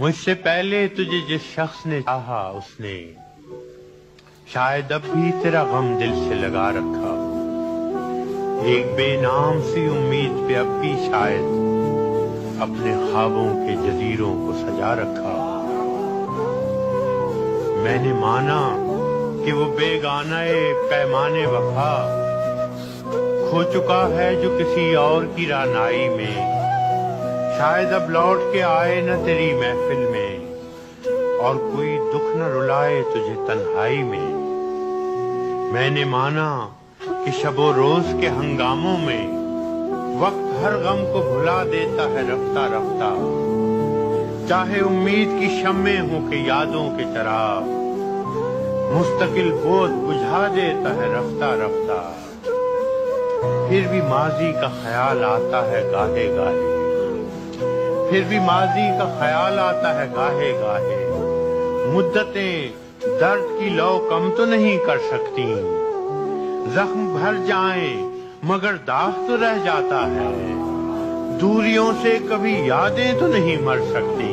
مجھ سے پہلے تجھے جس شخص نے چاہا اس نے شاید اب بھی تیرا غم دل سے لگا رکھا ہو۔ ایک بے نام سی امید پہ اب بھی شاید اپنے خوابوں کے جزیروں کو سجا رکھا ہو۔ میں نے مانا کہ وہ بیگانہ پیمانے وفا کھو چکا ہے جو کسی اور کی رعنائی میں، شاید اب لوٹ کے آئے نہ تیری محفل میں، اور کوئی دکھ نہ رلائے تجھے تنہائی میں۔ میں نے مانا کہ شب و روز کے ہنگاموں میں وقت ہر غم کو بھلا دیتا ہے رفتہ رفتہ، چاہے امید کی شمعیں ہوں کہ یادوں کے چراغ مستقل بودھ بجھا دیتا ہے رفتہ رفتہ۔ پھر بھی ماضی کا خیال آتا ہے گاہے گاہے، پھر بھی ماضی کا خیال آتا ہے گاہے گاہے۔ مدتیں درد کی لو کم تو نہیں کر سکتی، زخم بھر جائیں مگر داغ تو رہ جاتا ہے، دوریوں سے کبھی یادیں تو نہیں مر سکتی۔